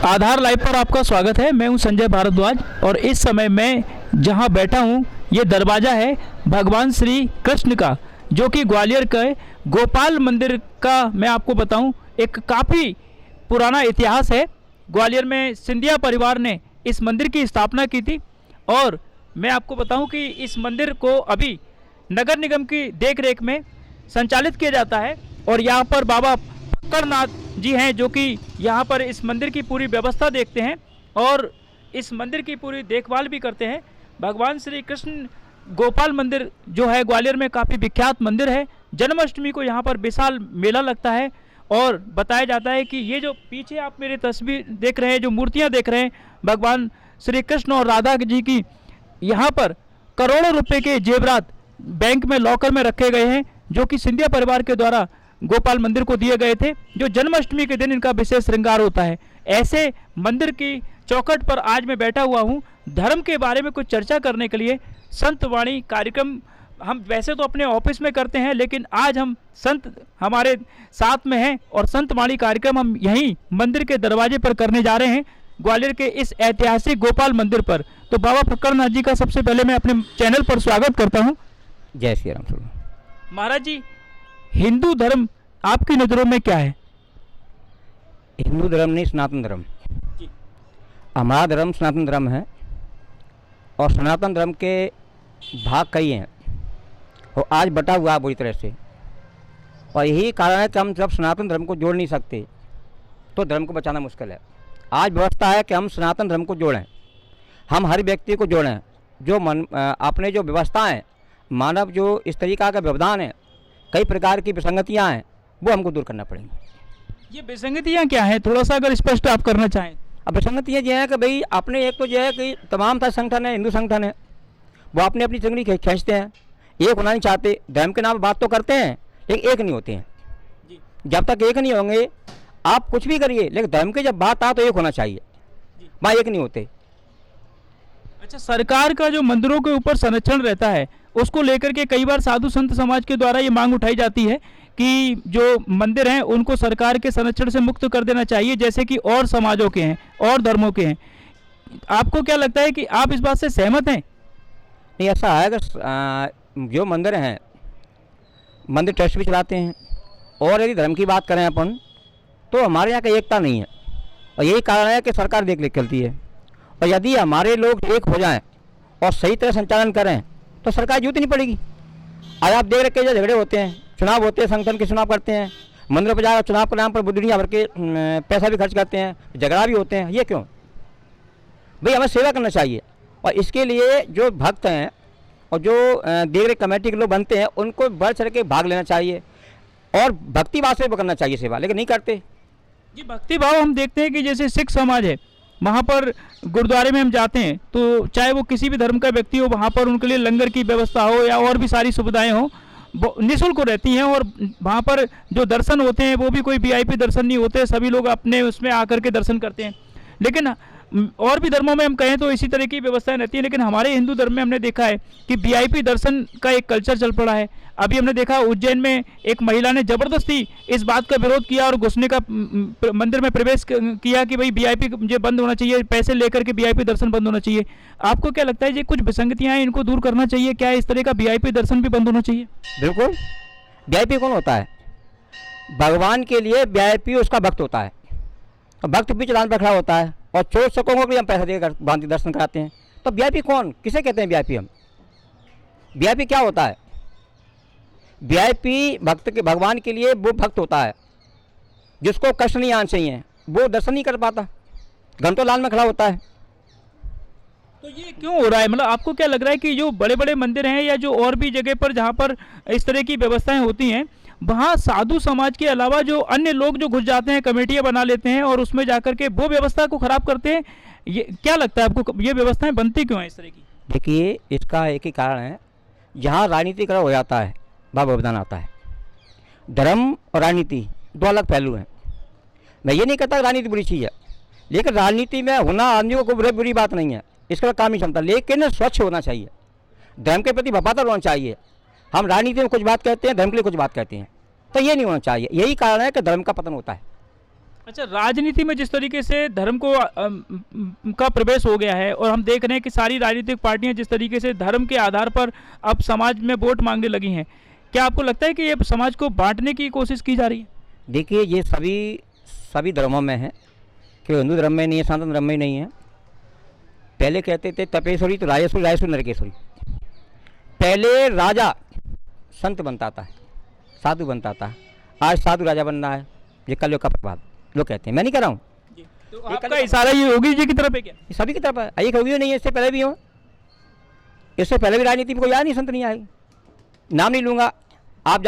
आधार live पर आपका स्वागत है। मैं हूं संजय भारद्वाज और इस समय मैं जहां बैठा हूं ये दरवाज़ा है भगवान श्री कृष्ण का, जो कि ग्वालियर के गोपाल मंदिर का मैं आपको बताऊं एक काफ़ी पुराना इतिहास है। ग्वालियर में सिंधिया परिवार ने इस मंदिर की स्थापना की थी और मैं आपको बताऊं कि इस मंदिर को अभी नगर निगम की देखरेख में संचालित किया जाता है और यहाँ पर बाबा फक्कड़नाथ जी हैं जो कि यहाँ पर इस मंदिर की पूरी व्यवस्था देखते हैं और इस मंदिर की पूरी देखभाल भी करते हैं। भगवान श्री कृष्ण गोपाल मंदिर जो है ग्वालियर में काफ़ी विख्यात मंदिर है। जन्माष्टमी को यहाँ पर विशाल मेला लगता है और बताया जाता है कि ये जो पीछे आप मेरी तस्वीर देख रहे हैं, जो मूर्तियाँ देख रहे हैं भगवान श्री कृष्ण और राधा जी की, यहाँ पर करोड़ों रुपए के जेवरात बैंक में लॉकर में रखे गए हैं जो कि सिंधिया परिवार के द्वारा गोपाल मंदिर को दिए गए थे, जो जन्माष्टमी के दिन इनका विशेष श्रृंगार होता है। ऐसे मंदिर की चौखट पर आज मैं बैठा हुआ हूँ धर्म के बारे में कुछ चर्चा करने के लिए। संत वाणी कार्यक्रम हम वैसे तो अपने ऑफिस में करते हैं, लेकिन आज हम संत हमारे साथ में हैं और संत वाणी कार्यक्रम हम यहीं मंदिर के दरवाजे पर करने जा रहे हैं, ग्वालियर के इस ऐतिहासिक गोपाल मंदिर पर। तो बाबा फक्कड़नाथ जी का सबसे पहले मैं अपने चैनल पर स्वागत करता हूँ। जय श्री राम। महाराज जी, हिंदू धर्म आपकी नज़रों में क्या है? हिंदू धर्म नहीं, सनातन धर्म। हमारा धर्म सनातन धर्म है और सनातन धर्म के भाग कई हैं और आज बटा हुआ है बुरी तरह से। और यही कारण है कि हम जब सनातन धर्म को जोड़ नहीं सकते तो धर्म को बचाना मुश्किल है। आज व्यवस्था है कि हम सनातन धर्म को जोड़ें, हम हर व्यक्ति को जोड़ें, जो अपने जो व्यवस्था है, मानव जो इस तरीका का व्यवधान है, कई प्रकार की विसंगतियाँ हैं, वो हमको दूर करना पड़ेंगी। ये विसंगतियाँ क्या हैं, थोड़ा सा अगर स्पष्ट आप करना चाहें। अब विसंगतियाँ ये है कि भाई अपने एक तो जो है कि तमाम था संगठन है, हिंदू संगठन है, वो अपनी अपनी चंगड़ी खींचते हैं, एक होना नहीं चाहते। धर्म के नाम पर बात तो करते हैं लेकिन एक नहीं होते हैं। जब तक एक नहीं होंगे आप कुछ भी करिए, लेकिन धर्म की जब बात आ तो एक होना चाहिए, वहाँ एक नहीं होते। अच्छा, सरकार का जो मंदिरों के ऊपर संरक्षण रहता है उसको लेकर के कई बार साधु संत समाज के द्वारा ये मांग उठाई जाती है कि जो मंदिर हैं उनको सरकार के संरक्षण से मुक्त कर देना चाहिए, जैसे कि और समाजों के हैं और धर्मों के हैं। आपको क्या लगता है कि आप इस बात से सहमत हैं? नहीं, ऐसा है कि जो मंदिर हैं, मंदिर ट्रस्ट भी चलाते हैं और यदि धर्म की बात करें अपन तो हमारे यहाँ का एकता नहीं है और यही कारण है कि सरकार देख रेख चलती है। और यदि हमारे लोग एक हो जाएं और सही तरह संचालन करें तो सरकार जरूरत नहीं पड़ेगी। आज आप देख रहे जो झगड़े होते हैं, चुनाव होते हैं, संगठन के चुनाव करते हैं, मंदिर पर जाकर चुनाव के नाम पर दुनिया भर के पैसा भी खर्च करते हैं, झगड़ा भी होते हैं। ये क्यों? भाई हमें सेवा करना चाहिए और इसके लिए जो भक्त हैं और जो देख रेख कमेटी के लोग बनते हैं उनको बढ़ चढ़ के भाग लेना चाहिए और भक्ति भाव से करना चाहिए सेवा, लेकिन नहीं करते। जी, भक्ति भाव हम देखते हैं कि जैसे सिख समाज है, वहाँ पर गुरुद्वारे में हम जाते हैं तो चाहे वो किसी भी धर्म का व्यक्ति हो, वहाँ पर उनके लिए लंगर की व्यवस्था हो या और भी सारी सुविधाएं हो, निःशुल्क रहती हैं और वहाँ पर जो दर्शन होते हैं वो भी कोई वीआईपी दर्शन नहीं होते, सभी लोग अपने उसमें आकर के दर्शन करते हैं। लेकिन और भी धर्मों में हम कहें तो इसी तरह की व्यवस्थाएं रहती हैं, लेकिन हमारे हिंदू धर्म में हमने देखा है कि वीआईपी दर्शन का एक कल्चर चल पड़ा है। अभी हमने देखा उज्जैन में एक महिला ने ज़बरदस्ती इस बात का विरोध किया और घुसने का मंदिर में प्रवेश किया कि भाई वीआईपी मुझे बंद होना चाहिए, पैसे लेकर के वीआईपी दर्शन बंद होना चाहिए। आपको क्या लगता है ये कुछ विसंगतियाँ हैं, इनको दूर करना चाहिए? क्या इस तरह का वीआईपी दर्शन भी बंद होना चाहिए? बिल्कुल। वीआईपी कौन होता है? भगवान के लिए वीआईपी उसका भक्त होता है और भक्त बीच लाइन पर खड़ा होता है और चोर सकों को हम पैसा देकर भांति दर्शन कराते हैं। तो वीआईपी कौन, किसे कहते हैं वीआईपी? हम वीआईपी क्या होता है? वीआईपी भक्त के, भगवान के लिए वो भक्त होता है जिसको कष्ट नहीं आना चाहिए, वो दर्शन नहीं कर पाता, घंटों लाइन में खड़ा होता है। तो ये क्यों हो रहा है? मतलब आपको क्या लग रहा है कि जो बड़े बड़े मंदिर हैं या जो और भी जगह पर जहाँ पर इस तरह की व्यवस्थाएं होती हैं, वहाँ साधु समाज के अलावा जो अन्य लोग जो घुस जाते हैं, कमेटियाँ बना लेते हैं और उसमें जाकर के वो व्यवस्था को ख़राब करते हैं? ये क्या लगता है आपको, ये व्यवस्थाएं बनती क्यों हैं इस तरह की? देखिए, इसका एक ही कारण है, जहाँ राजनीतिकरण हो जाता है वहाँ व्यवधान आता है। धर्म और राजनीति दो अलग पहलू हैं। मैं ये नहीं कहता राजनीति बुरी चीज़ है, लेकिन राजनीति में होना आदमी को बुरी बात नहीं है, इसका काम नहीं क्षमता, लेकिन स्वच्छ होना चाहिए, धर्म के प्रति वफादार होना चाहिए। हम राजनीति में कुछ बात कहते हैं, धर्म के लिए कुछ बात कहते हैं, तो ये नहीं होना चाहिए। यही कारण है कि धर्म का पतन होता है। अच्छा, राजनीति में जिस तरीके से धर्म को का प्रवेश हो गया है और हम देख रहे हैं कि सारी राजनीतिक पार्टियां जिस तरीके से धर्म के आधार पर अब समाज में वोट मांगने लगी हैं, क्या आपको लगता है कि ये समाज को बांटने की कोशिश की जा रही है? देखिए, ये सभी धर्मों में है, कि हिंदू धर्म में नहीं है, सनातन धर्म में नहीं है। पहले कहते थे तपेश्वरी तो राजेश्वरी, राजेश्वरी नरकेश्वरी। पहले राजा संत बनता था, साधु बनता था, आज साधु राजा बन रहा है। ये कलयुग का प्रभाव लोग कहते हैं, मैं नहीं कह रहा हूँ। तो आपका इशारा ये योगी जी की तरफ है क्या? ये सभी की तरफ है, एक योगी नहीं है, इससे पहले भी हो, इससे पहले भी राजनीति में कोई आया नहीं, संत नहीं आए। नाम नहीं लूँगा, आप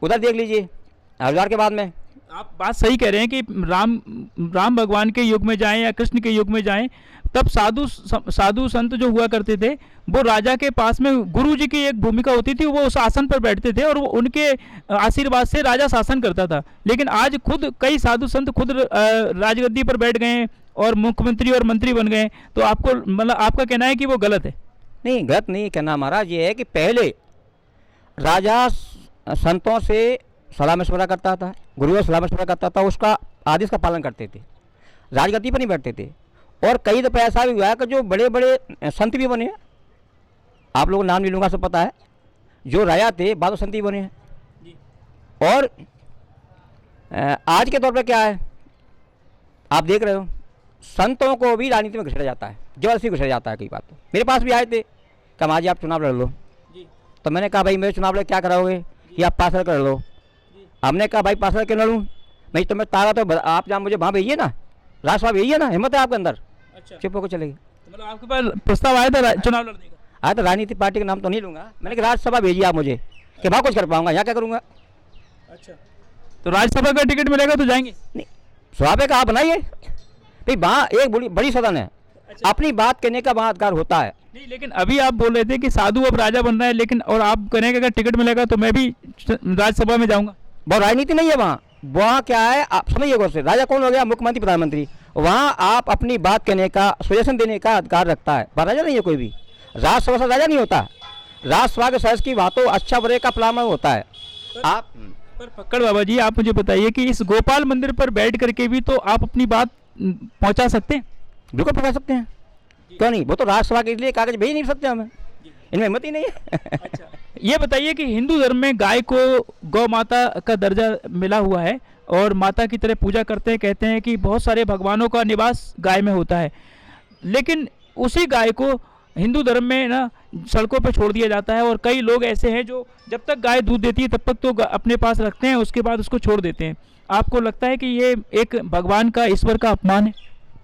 उधर देख लीजिए हरिद्वार के बाद में। आप बात सही कह रहे हैं कि राम भगवान के युग में जाएं या कृष्ण के युग में जाएं, तब साधु संत जो हुआ करते थे वो राजा के पास में गुरु जी की एक भूमिका होती थी, वो उस आसन पर बैठते थे और वो उनके आशीर्वाद से राजा शासन करता था। लेकिन आज खुद कई साधु संत खुद राजगद्दी पर बैठ गए और मुख्यमंत्री और मंत्री बन गए, तो आपको मतलब आपका कहना है कि वो गलत है? नहीं, गलत नहीं कहना हमारा ये है कि पहले राजा संतों से सलाह मशवरा करता था, गुरुओं से सलाह मशवरा करता था, उसका आदेश का पालन करते थे, राजगद्दी पर नहीं बैठते थे। और कई दफ़ा ऐसा भी हुआ है कि जो बड़े बड़े संत भी बने हैं, आप लोगों को नाम नहीं लूँगा, सब पता है, जो राजा थे बाद में संत भी बने हैं। और आज के तौर पर क्या है, आप देख रहे हो, संतों को भी राजनीति में घुसेड़ा जाता है, जबरदस्ती घुसेड़ा जाता है। कई बात तो मेरे पास भी आए थे, कहा जी आप चुनाव लड़ लो, तो मैंने कहा भाई मेरे चुनाव लड़ क्या कराओगे कि आप पास कर लो। हमने कहा भाई पास क्यों लड़ूँ, नहीं तो मैं तारा तो आप जहाँ मुझे वहाँ भेजिए ना, राजसभा भेजिए ना, हिम्मत है आपके अंदर। अच्छा, चुप होकर चले गए। तो मतलब आपके पास प्रस्ताव आया था चुनाव लड़ने का? आया तो, राजनीतिक पार्टी का नाम तो नहीं लूँगा, मैंने कहा राज्यसभा भेजिए आप मुझे, कि वहाँ कुछ कर पाऊँगा, यहाँ क्या करूँगा। अच्छा, तो राज्यसभा का टिकट मिलेगा तो जाएंगे? नहीं, स्वाभाविक का आप बनाइए भाई, वहाँ एक बड़ी सदन है। अच्छा। अपनी बात कहने का वहाँ अधिकार होता है। नहीं, लेकिन अभी आप बोल रहे थे कि साधु अब राजा बन रहा है, लेकिन और आप कहेंगे अगर टिकट मिलेगा तो मैं भी राज्यसभा में जाऊंगा। वो राजनीति नहीं है वहाँ क्या है, आप समझिए गौर से, राजा कौन हो गया, मुख्यमंत्री प्रधानमंत्री। वहाँ आप अपनी बात कहने का, सजेशन देने का अधिकार रखता है, पर राजा नहीं है कोई भी। राज्यसभा से राजा नहीं होता, राज्यसभा के सदस्य की बातों अच्छा बुरे का प्लान होता है। आप पर पकड़ बाबा जी, आप मुझे बताइए कि इस गोपाल मंदिर पर बैठ करके भी तो आप अपनी बात पहुंचा सकते हैं? बिल्कुल पहुंचा सकते हैं, क्यों नहीं। वो तो राज्यसभा के लिए कागज भेज नहीं सकते हमें, इनमें हिम्मत ही नहीं है। अच्छा, ये बताइए कि हिंदू धर्म में गाय को गौ माता का दर्जा मिला हुआ है और माता की तरह पूजा करते हैं, कहते हैं कि बहुत सारे भगवानों का निवास गाय में होता है, लेकिन उसी गाय को हिंदू धर्म में ना सड़कों पर छोड़ दिया जाता है और कई लोग ऐसे हैं जो जब तक गाय दूध देती है तब तक तो अपने पास रखते हैं, उसके बाद उसको छोड़ देते हैं। आपको लगता है कि ये एक भगवान का, ईश्वर का अपमान है?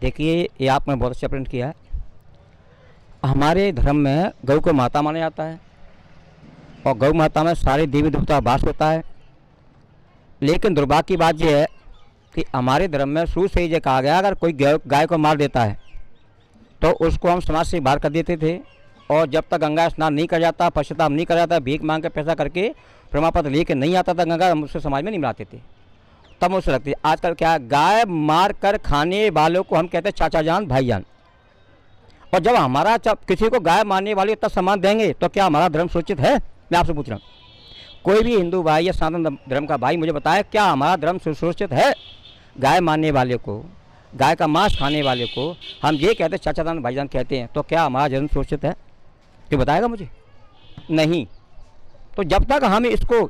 देखिए, ये आपने बहुत अच्छा प्रश्न किया है। हमारे धर्म में गौ को माता माना जाता है और गौ माता में सारे देवी देवता वास होता है। लेकिन दुर्भाग्य की बात यह है कि हमारे धर्म में शुरू से ही ये कहा गया, अगर कोई गाय को मार देता है तो उसको हम समाज से बाहर कर देते थे, और जब तक गंगा स्नान नहीं कर जाता, पश्चाताप नहीं कर जाता, भीख मांग के पैसा करके प्रमाण पत्र लेके नहीं आता था गंगा, हम उससे समाज में नहीं मिलाते थे, तब मुझसे लगती है। आजकल क्या, गाय मार कर खाने वालों को हम कहते हैं चाचा जान, भाई जान। और जब हमारा किसी को गाय मारने वाले तब सम्मान देंगे तो क्या हमारा धर्म सुरक्षित है? मैं आपसे पूछ रहा हूँ, कोई भी हिंदू भाई या सनातन धर्म का भाई मुझे बताए, क्या हमारा धर्म सुरक्षित है? गाय मारने वाले को, गाय का मांस खाने वाले को हम ये कहते हैं चाचा जान, भाई जान कहते हैं, तो क्या हमारा धर्म सुरक्षित है? तो बताएगा मुझे? नहीं। तो जब तक हम इसको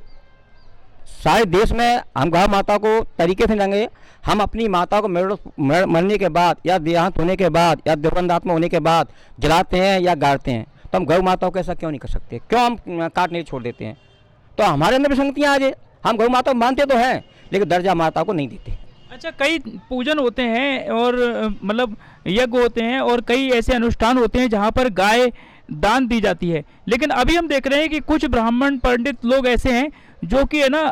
सारे देश में हम गौ माता को तरीके से लेंगे, हम अपनी माता को मरने के बाद या देहांत होने के बाद या देवबंदात्मा होने के बाद जलाते हैं या गाड़ते हैं, तो हम गौ माताओं को ऐसा क्यों नहीं कर सकते? क्यों हम काटने छोड़ देते हैं? तो हमारे अंदर विसंगतियाँ आ जाए। हम गौ माता को मानते तो हैं, लेकिन दर्जा माता को नहीं देते। अच्छा, कई पूजन होते हैं और मतलब यज्ञ होते हैं और कई ऐसे अनुष्ठान होते हैं जहाँ पर गाय दान दी जाती है, लेकिन अभी हम देख रहे हैं कि कुछ ब्राह्मण पंडित लोग ऐसे हैं जो कि है ना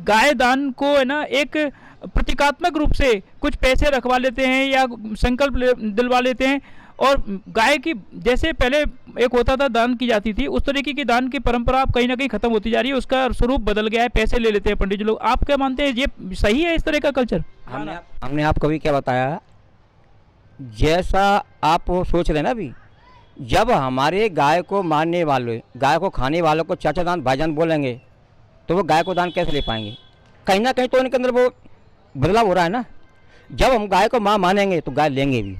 गाय दान को है ना एक प्रतीकात्मक रूप से कुछ पैसे रखवा लेते हैं या संकल्प दिलवा लेते हैं, और गाय की जैसे पहले एक होता था दान की जाती थी, उस तरीके की दान की परंपरा अब कहीं ना कहीं खत्म होती जा रही है, उसका स्वरूप बदल गया है, पैसे ले लेते हैं पंडित जी लोग। आप क्या मानते हैं, ये सही है इस तरह का कल्चर? हमने आपको भी क्या बताया, जैसा आप सोच रहे हैं ना अभी, जब हमारे गाय को मारने वाले, गाय को खाने वालों को चाचा दान भाईजान बोलेंगे, तो वो गाय को दान कैसे ले पाएंगे? कहीं ना कहीं तो उनके अंदर वो बदलाव हो रहा है ना। जब हम गाय को माँ मानेंगे तो गाय लेंगे भी।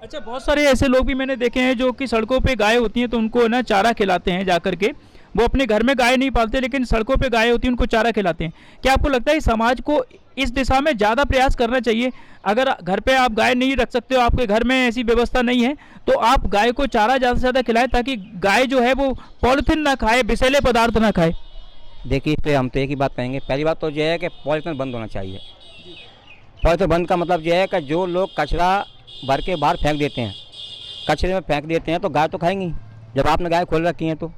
अच्छा, बहुत सारे ऐसे लोग भी मैंने देखे हैं जो कि सड़कों पे गाय होती हैं तो उनको ना चारा खिलाते हैं जा करके। वो अपने घर में गाय नहीं पालते लेकिन सड़कों पे गाय होती हैं उनको चारा खिलाते हैं। क्या आपको लगता है समाज को इस दिशा में ज़्यादा प्रयास करना चाहिए? अगर घर पे आप गाय नहीं रख सकते हो, आपके घर में ऐसी व्यवस्था नहीं है, तो आप गाय को चारा ज़्यादा से ज़्यादा खिलाएं ताकि गाय जो है वो पॉलिथीन ना खाए, विषैले पदार्थ ना खाए। देखिए, इस पर हम तो एक ही बात कहेंगे। पहली बात तो यह है कि पॉलिथीन बंद होना चाहिए। पॉलिथीन बंद का मतलब यह है कि जो लोग कचरा भर के बाहर फेंक देते हैं, कचरे में फेंक देते हैं, तो गाय तो खाएंगी। जब आपने गाय खोल रखी है तो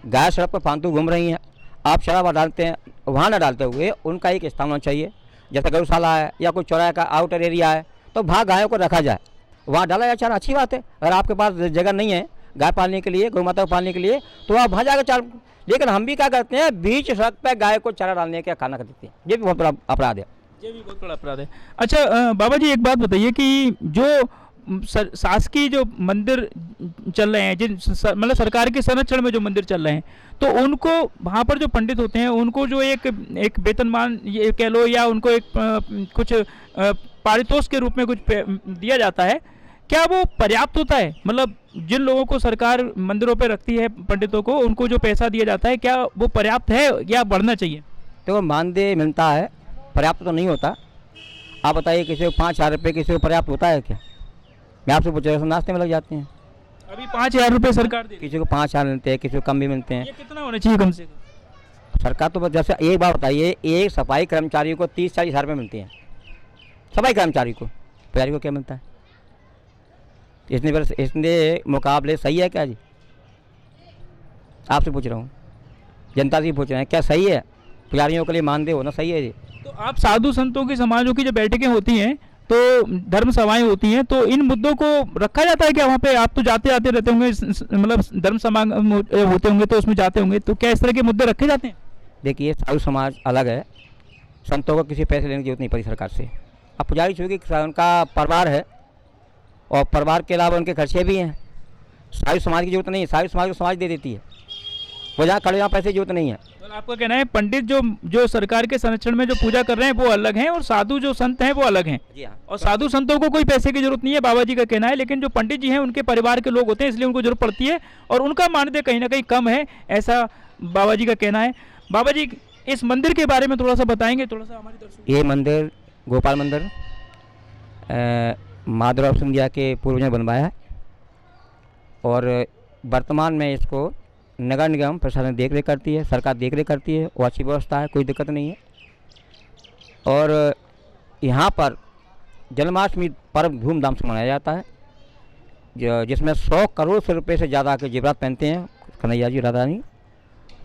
गाय सड़क पर फालतू घूम रही हैं, आप शराब डालते हैं, वहाँ ना डालते हुए उनका एक स्थान होना चाहिए। जैसे गौशाला है या कोई चौराहे का आउटर एरिया है तो वहाँ गायों को रखा जाए, वहाँ डाला जाए चारा। अच्छी बात है। अगर आपके पास जगह नहीं है गाय पालने के लिए, गौ माता को पालने के लिए, तो आप वहाँ जाकर चारा। लेकिन हम भी क्या करते हैं, बीच सड़क पर गाय को चारा डालने का खाना कर देते हैं। ये भी बहुत बड़ा अपराध है। ये भी बहुत बड़ा अपराध है। अच्छा बाबा जी, एक बात बताइए कि जो शासकीय जो मंदिर चल रहे हैं, जिन मतलब सरकार के संरक्षण में जो मंदिर चल रहे हैं, तो उनको वहाँ पर जो पंडित होते हैं उनको जो एक वेतनमान ये कह लो या उनको एक कुछ पारितोष के रूप में कुछ दिया जाता है, क्या वो पर्याप्त होता है? मतलब जिन लोगों को सरकार मंदिरों पर रखती है, पंडितों को, उनको जो पैसा दिया जाता है, क्या वो पर्याप्त है या बढ़ना चाहिए? तो मानदेय मिलता है, पर्याप्त तो नहीं होता। आप बताइए, किसी को 5,000 रुपये किसी को पर्याप्त होता है क्या? मैं आपसे पूछ रहा हूँ, नाश्ते में लग जाते हैं। अभी 5,000 रुपये सरकार दे, किसी को 5,000 मिलते हैं, किसी को कम भी मिलते हैं। ये कितना होना चाहिए कम से कम? सरकार तो बस, जैसे एक बात बताइए, एक सफाई कर्मचारी को 30-40 हज़ार रुपये मिलते हैं। सफाई कर्मचारी को, पुजारी को क्या मिलता है? इसने मुकाबले सही है क्या जी? आपसे पूछ रहा हूँ, जनता से पूछ रहे हैं, क्या सही है? पुजारियों के लिए मानदेय होना सही है जी? तो आप साधु संतों की, समाजों की जो बैठकें होती हैं, तो धर्म सभाएं होती हैं, तो इन मुद्दों को रखा जाता है क्या वहाँ पे? आप तो जाते आते रहते होंगे, मतलब धर्म समागम होते होंगे तो उसमें जाते होंगे, तो क्या इस तरह के मुद्दे रखे जाते हैं? देखिए, साधु समाज अलग है, संतों को किसी पैसे लेने की जरूरत नहीं पड़ी सरकार से। अब पुजारी चूँकि उनका परिवार है और परिवार के अलावा उनके खर्चे भी हैं, साधु समाज की जरूरत नहीं है। साधु समाज को समाज दे देती है, वो जहाँ खड़े वहाँ पैसे की जरूरत नहीं है। तो आपका कहना है पंडित जो सरकार के संरक्षण में जो पूजा कर रहे हैं वो अलग हैं और साधु जो संत हैं वो अलग हैं? जी हाँ। और साधु संतों को कोई पैसे की जरूरत नहीं है, बाबा जी का कहना है, लेकिन जो पंडित जी हैं उनके परिवार के लोग होते हैं इसलिए उनको जरूरत पड़ती है और उनका मानदेय कहीं ना कहीं कम है, ऐसा बाबा जी का कहना है। बाबा जी, इस मंदिर के बारे में थोड़ा सा बताएंगे, थोड़ा सा हमारे दर्शक? ये मंदिर गोपाल मंदिर माधवराव सिंधिया के पूर्वजों ने बनवाया है और वर्तमान में इसको नगर निगम प्रशासन देख रेख करती है, सरकार देख रेख करती है और अच्छी व्यवस्था है, कोई दिक्कत नहीं है। और यहाँ पर जन्माष्टमी पर्व धूमधाम से मनाया जाता है, जिसमें 100 करोड़ से रुपये से ज़्यादा के जेवरात पहनते हैं कन्हैया जी राधा रानी,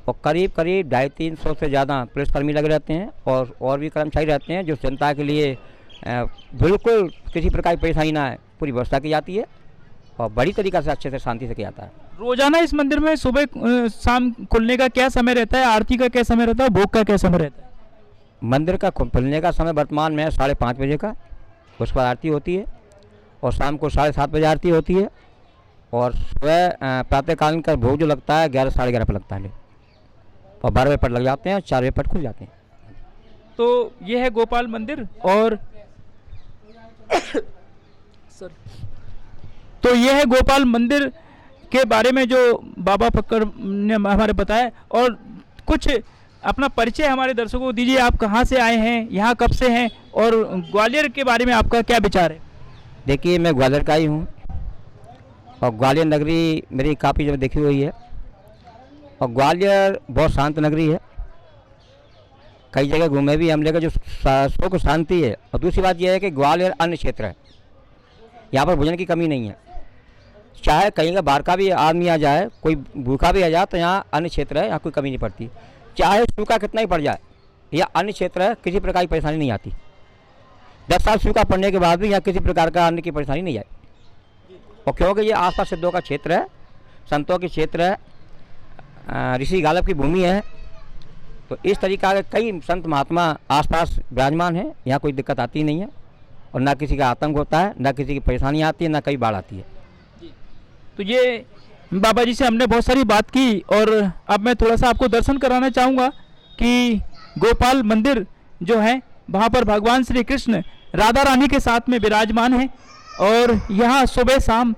और करीब 250-300 से ज़्यादा पुलिसकर्मी लगे रहते हैं और भी कर्मचारी रहते हैं, जो जनता के लिए बिल्कुल किसी प्रकार की परेशानी ना है, पूरी व्यवस्था की जाती है और बड़ी तरीक़ा से अच्छे से शांति से किया जाता है। रोजाना इस मंदिर में सुबह शाम खुलने का क्या समय रहता है, आरती का क्या समय रहता है, भोग का क्या समय रहता है? मंदिर का खुलने का समय वर्तमान में 5:30 बजे का, उस पर आरती होती है और शाम को 7:30 बजे आरती होती है और सुबह प्रातःकालीन का भोग जो लगता है 11 साढ़े 11 पर लगता है और 12 बजे पर लग जाते हैं और 4 बजे पर खुल जाते हैं। तो ये है गोपाल मंदिर और सर, तो ये है गोपाल मंदिर के बारे में जो बाबा फक्कर ने हमारे बताया। और कुछ अपना परिचय हमारे दर्शकों को दीजिए, आप कहाँ से आए हैं, यहाँ कब से हैं और ग्वालियर के बारे में आपका क्या विचार है? देखिए, मैं ग्वालियर का ही हूँ और ग्वालियर नगरी मेरी काफ़ी जगह देखी हुई है और ग्वालियर बहुत शांत नगरी है, कई जगह घूमे भी हम, लेकर जो सुख शांति है। और दूसरी बात यह है कि ग्वालियर अन्य क्षेत्र है, यहाँ पर भोजन की कमी नहीं है, चाहे कहीं का बाहर का भी आदमी आ जाए, कोई भूखा भी आ जाए तो यहाँ अन्य क्षेत्र है, यहाँ कोई कमी नहीं पड़ती। चाहे सूखा कितना ही पड़ जाए, यह अन्य क्षेत्र है, किसी प्रकार की परेशानी नहीं आती। 10 साल सूखा पड़ने के बाद भी यहाँ किसी प्रकार का अन्न की परेशानी नहीं आई। और क्योंकि ये आसपास सिद्धों का क्षेत्र है, संतों के क्षेत्र है, ऋषि गालब की भूमि है, तो इस तरीका के कई संत महात्मा आसपास विराजमान हैं, यहाँ कोई दिक्कत आती नहीं है और ना किसी का आतंक होता है, ना किसी की परेशानी आती है, ना कहीं बाढ़ आती है। तो ये बाबा जी से हमने बहुत सारी बात की और अब मैं थोड़ा सा आपको दर्शन कराना चाहूँगा कि गोपाल मंदिर जो है वहाँ पर भगवान श्री कृष्ण राधा रानी के साथ में विराजमान हैं। और यहाँ सुबह शाम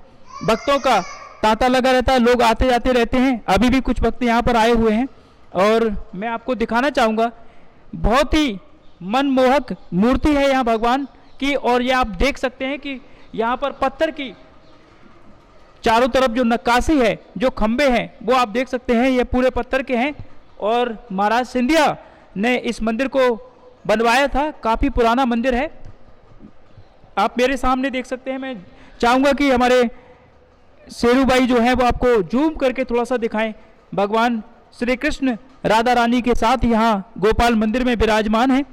भक्तों का तांता लगा रहता है, लोग आते जाते रहते हैं। अभी भी कुछ भक्त यहाँ पर आए हुए हैं और मैं आपको दिखाना चाहूँगा, बहुत ही मनमोहक मूर्ति है यहाँ भगवान की। और ये आप देख सकते हैं कि यहाँ पर पत्थर की चारों तरफ जो नक्काशी है, जो खंबे हैं, वो आप देख सकते हैं, ये पूरे पत्थर के हैं। और महाराज सिंधिया ने इस मंदिर को बनवाया था, काफ़ी पुराना मंदिर है। आप मेरे सामने देख सकते हैं। मैं चाहूँगा कि हमारे शेरू भाई जो है वो आपको जूम करके थोड़ा सा दिखाएं। भगवान श्री कृष्ण राधा रानी के साथ यहाँ गोपाल मंदिर में विराजमान है।